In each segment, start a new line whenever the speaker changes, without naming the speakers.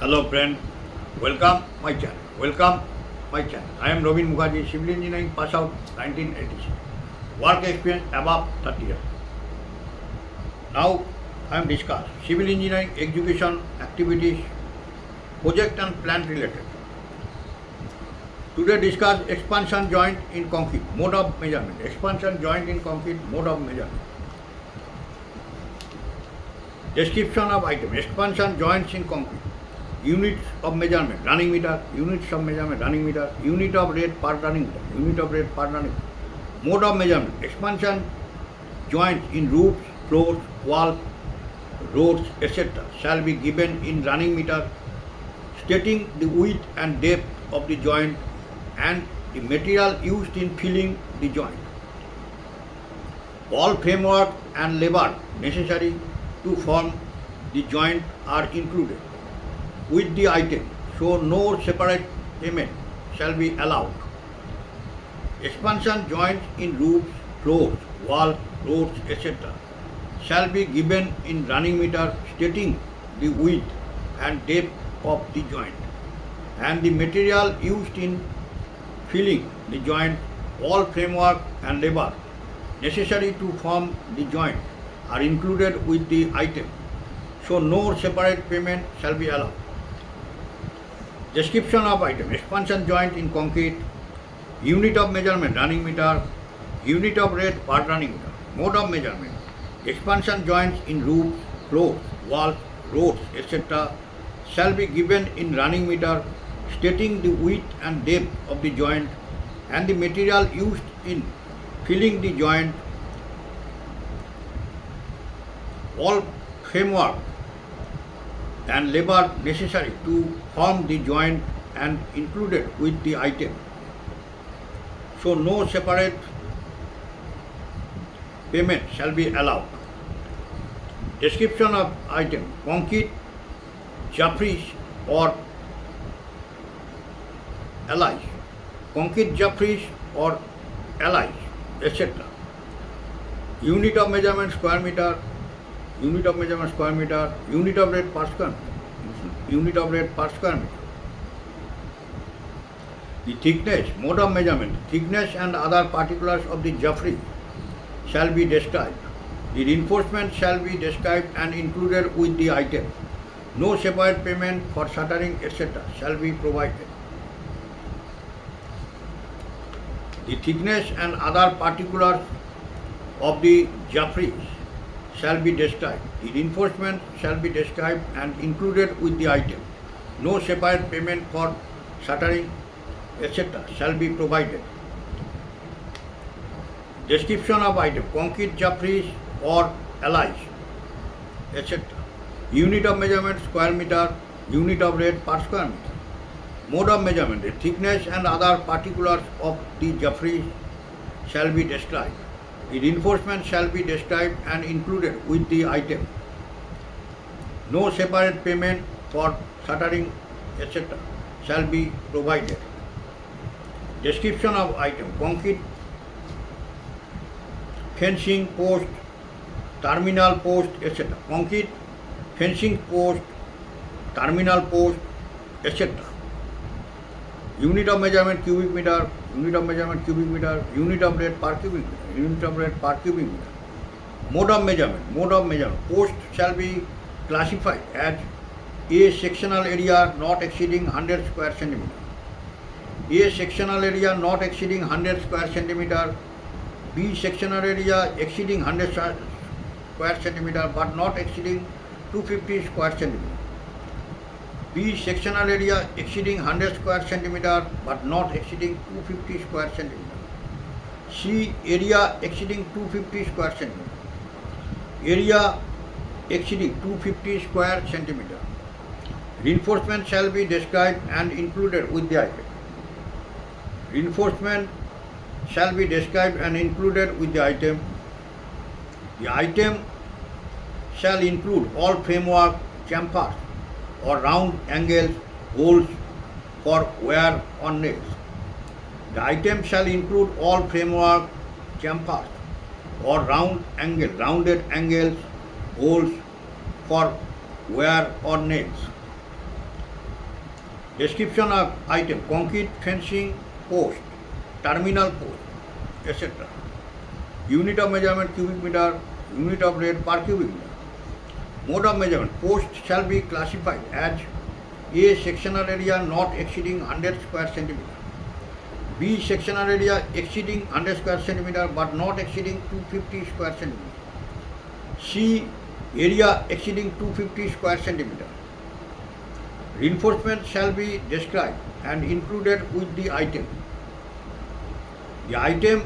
Hello friend, welcome my channel. Welcome my channel. I am Robin Mukherjee, civil engineering pass out 1986. Work experience above 30 years. Now I am discuss civil engineering execution activities, project and plant related. Today discuss expansion joint in concrete, mode of measurement. Expansion joint in concrete, mode of measurement. Description of item, expansion joints in concrete. Units of measurement, running meter, units of measurement, running meter, unit of rate per running meter, unit of rate per running meter. Mode of measurement, expansion joints in roofs, floors, walls, roads, etc. shall be given in running meter, stating the width and depth of the joint and the material used in filling the joint. All framework and labor necessary to form the joint are included with the item, so no separate payment shall be allowed. Expansion joints in roofs, floors, walls, roads, etc. shall be given in running meter, stating the width and depth of the joint and the material used in filling the joint. All framework and labor necessary to form the joint are included with the item, so no separate payment shall be allowed. Description of item, expansion joint in concrete, unit of measurement, running meter, unit of rate per running meter. Mode of measurement, expansion joints in roofs, floors, walls, roads, etc. shall be given in running meter, stating the width and depth of the joint and the material used in filling the joint. All framework and labor necessary to form the joint and included with the item, so no separate payment shall be allowed. Description of item, concrete, jaffries or allies, concrete jaffries or allies, etc. Unit of measurement square meter, unit of measurement square meter, unit of rate per square meter, unit of rate per square meter. The thickness, mode of measurement, thickness and other particulars of the jaffrey shall be described. The reinforcement shall be described and included with the item. No separate payment for shuttering, etc. shall be provided. The thickness and other particulars of the jaffrey shall be described. The reinforcement shall be described and included with the item. No separate payment for shuttering, etc. shall be provided. Description of item, concrete jaffries or allies, etc. Unit of measurement square meter, unit of rate per square meter. Mode of measurement, the thickness and other particulars of the jaffries shall be described. The reinforcement shall be described and included with the item. No separate payment for shuttering, etc. shall be provided. Description of item, concrete fencing post, terminal post, etc. Concrete fencing post, terminal post, etc. Unit of measurement cubic meter, unit of measurement cubic meter, unit of rate per cubic meter, unit of rate per cubic meter. Mode of measurement, post shall be classified as A sectional area not exceeding 100 square centimeter, A sectional area not exceeding 100 square centimeter, B sectional area exceeding 100 square centimeter but not exceeding 250 square centimeter. B sectional area exceeding 100 square centimeter but not exceeding 250 square centimeter. C area exceeding 250 square centimeter. Area exceeding 250 square centimeter. Reinforcement shall be described and included with the item. Reinforcement shall be described and included with the item. The item shall include all framework, chamfers or round angle holes for wear on nails. The item shall include all framework, chamfers or rounded angles holes for wear or nails. Description of item: concrete fencing post, terminal post, etc. Unit of measurement: cubic meter. Unit of rate per cubic meter. Mode of measurement: post shall be classified as A. Sectional area not exceeding 100 square centimeter. B. Sectional area exceeding 100 square centimeter but not exceeding 250 square centimeter. C. Area exceeding 250 square centimeter. Reinforcement shall be described and included with the item. The item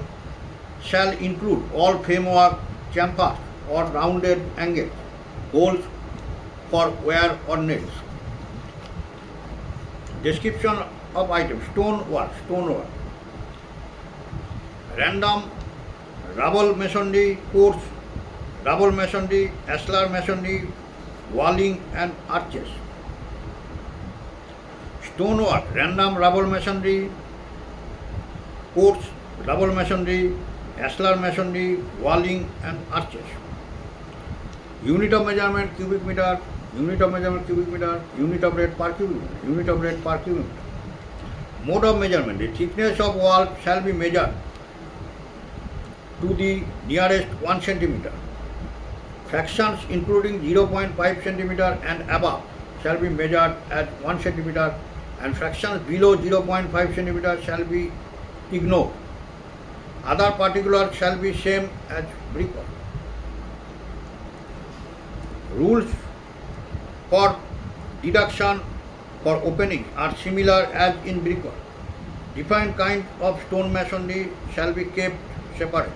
shall include all framework, chamfers or rounded angles, holes for wear or nails. Description of item: stonework, random, rubble masonry, course, rubble masonry, ashlar masonry, walling and arches. Stonework: random rubble masonry, course, rubble masonry, ashlar masonry, walling and arches. Unit of measurement: cubic meter. Unit of measurement: cubic meter. Unit of rate per cubic meter. Unit of rate per cubic meter. Mode of measurement: the thickness of wall shall be measured to the nearest 1 centimeter. Fractions including 0.5 centimeter and above shall be measured at 1 centimeter, and fractions below 0.5 centimeter shall be ignored. Other particulars shall be same as brickwork. Rules for deduction for opening are similar as in brickwork. Defined kind of stone masonry shall be kept separate.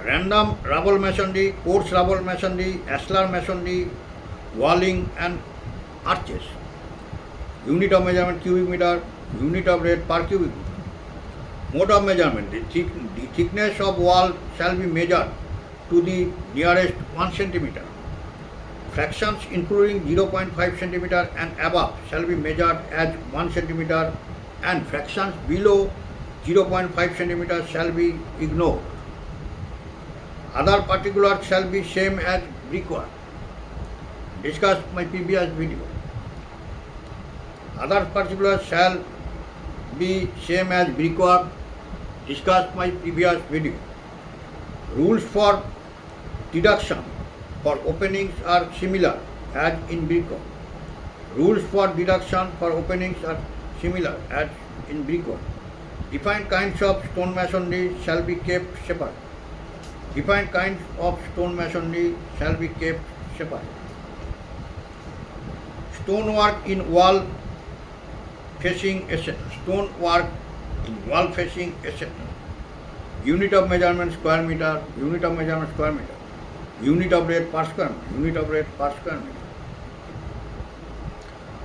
Random rubble masonry, coarse rubble masonry, ashlar masonry, walling and arches. Unit of measurement: cubic meter. Unit of rate per cubic meter. Mode of measurement: the thickness of wall shall be measured to the nearest 1 centimeter. Fractions including 0.5 centimeter and above shall be measured as 1 centimeter, and fractions below 0.5 centimeter shall be ignored. Other particulars shall be same as brickwork. Discussed my previous video. Other particulars shall be same as brickwork. Discussed my previous video. Rules for deduction for openings are similar as in brickwork. Rules for deduction for openings are similar as in brickwork. Defined kinds of stone masonry shall be kept separate. Defined kinds of stone masonry shall be kept separate. Stonework in wall facing, etc. Stonework in wall facing, etc. Unit of measurement: square meter. Unit of measurement: square meter. Unit of rate per square meter. Unit of rate per square meter.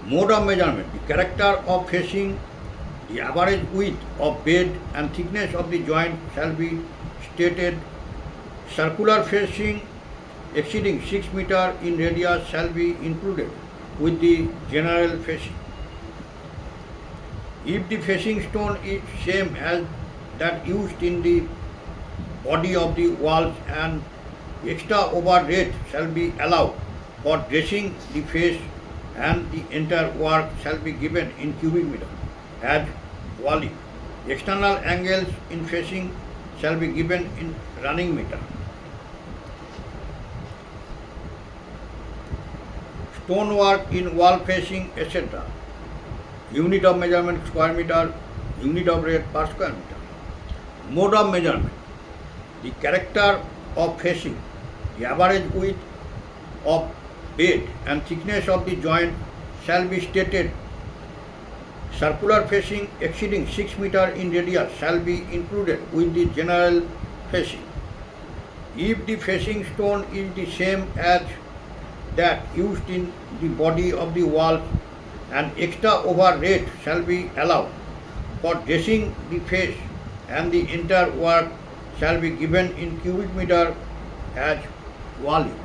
Mode of measurement: the character of facing, the average width of bed and thickness of the joint shall be stated. Circular facing exceeding 6 meter in radius shall be included with the general facing. If the facing stone is same as that used in the body of the walls, and extra overrate shall be allowed for dressing the face, and the entire work shall be given in cubic meter as walling. External angles in facing shall be given in running meter. Stonework in wall facing, etc. Unit of measurement: square meter. Unit of rate per square meter. Mode of measurement: the character of facing, the average width of bed and thickness of the joint shall be stated. Circular facing exceeding 6 meter in radius shall be included with the general facing. If the facing stone is the same as that used in the body of the wall, and extra overrate shall be allowed for dressing the face, and the entire work shall be given in cubic meter as walling.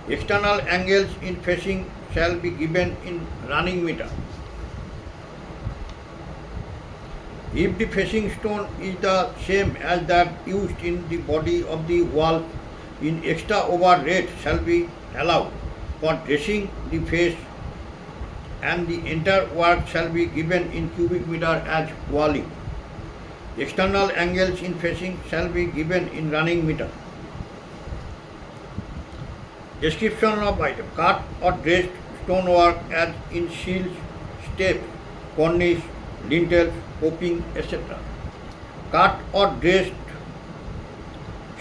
External angles in facing shall be given in running meter. If the facing stone is the same as that used in the body of the wall, in extra over rate shall be allowed for dressing the face, and the entire work shall be given in cubic meter as walling. External angles in facing shall be given in running meter. Description of item: cut or dressed stonework as in shields, steps, cornice, lintels, coping, etc. Cut or dressed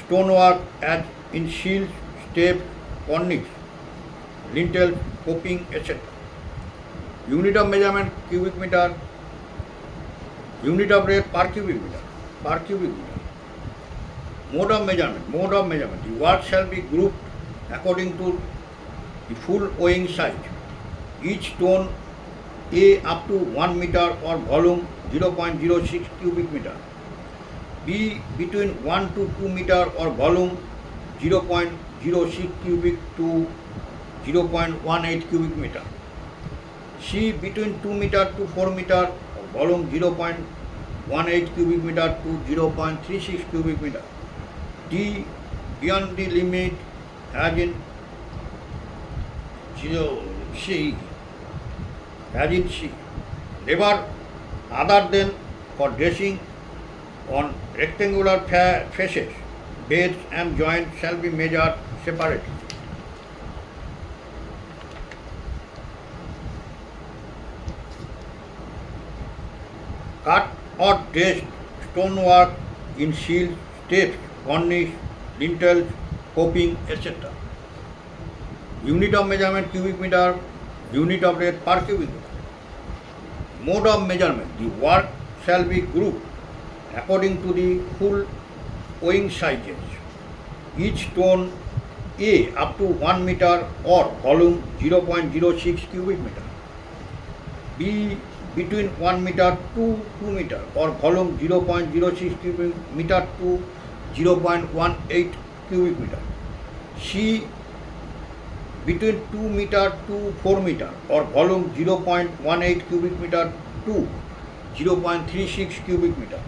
stonework as in shields, steps, cornice, lintels, coping, etc. Unit of measurement cubic meter. Unit of rate per cubic meter. Per cubic meter. Mode of measurement. Mode of measurement. The work shall be grouped according to the full weighing size. Each stone A up to 1 meter or volume 0.06 cubic meter. B between 1 to 2 meter or volume 0.06 cubic to 0.18 cubic meter. C between 2 meter to 4 meter or volume 0.18 cubic meter to 0.36 cubic meter. D beyond the limit as in C. Labor other than for dressing on rectangular faces, beds and joints shall be measured separately. Cut or dressed stonework in shields, steps, cornice, lintels, coping, etc. Unit of measurement cubic meter. Unit of rate per cubic meter. Mode of measurement. The work shall be grouped according to the full weighing sizes. Each stone A up to 1 meter or volume 0.06 cubic meter. B between 1 meter to 2 meter or volume 0.06 cubic meter to 0.18 cubic meter. C between 2 meter to 4 meter or volume 0.18 cubic meter to 0.36 cubic meter.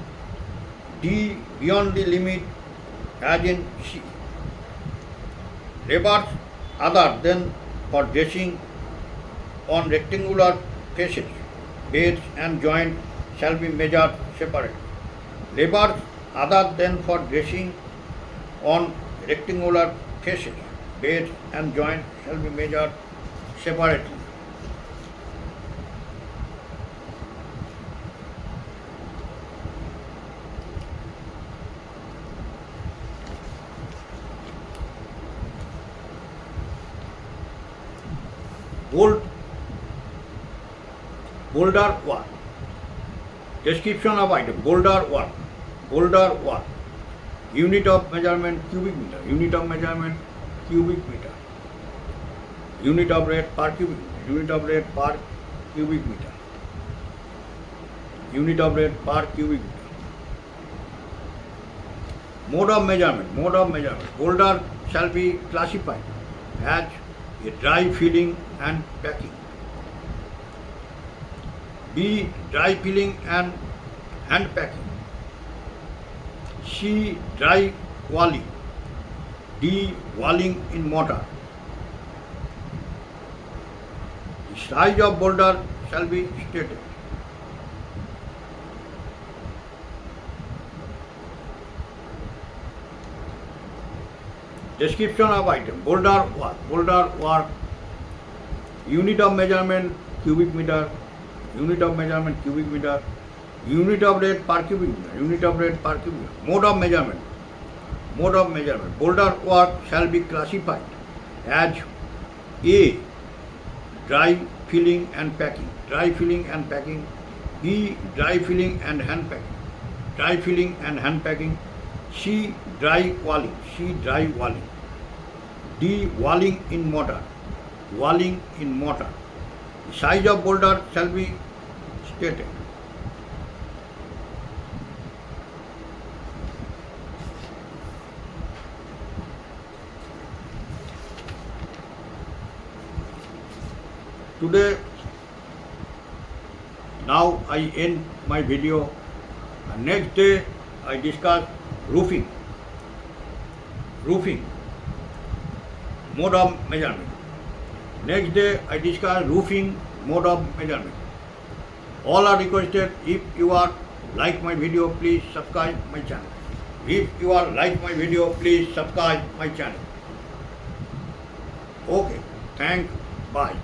D beyond the limit as in C. Labors other than for dressing on rectangular faces, beds and joints shall be measured separately. Labors other than for dressing on rectangular faces, beds and joints shall be measured separately. Boulder work. Description of item: boulder work. Boulder work. Unit of measurement cubic meter. Unit of measurement cubic meter. Unit of rate per cubic meter. Unit of rate per cubic meter. Unit of rate per cubic meter. Mode of measurement. Mode of measurement. Boulder shall be classified as a dry filling and packing. B dry filling and hand packing. C dry walling. D walling in mortar. The size of boulder shall be stated. Description of item: boulder work. Boulder work. Unit of measurement cubic meter. Unit of measurement cubic meter. Unit of rate per cubic meter. Unit of rate per cubic meter. Mode of measurement. Mode of measurement. Boulder work shall be classified as A dry filling and packing. Dry filling and packing. B dry filling and hand packing. Dry filling and hand packing. C dry walling. C dry walling. D walling in mortar. Walling in mortar. The size of boulder shall be stated. Today, now I end my video. Next day I discuss roofing. Roofing. mode of measurement. Next day I discuss roofing mode of measurement. All are requested, if you are like my video, please subscribe my channel. If you are like my video, please subscribe my channel. Okay, thank, bye.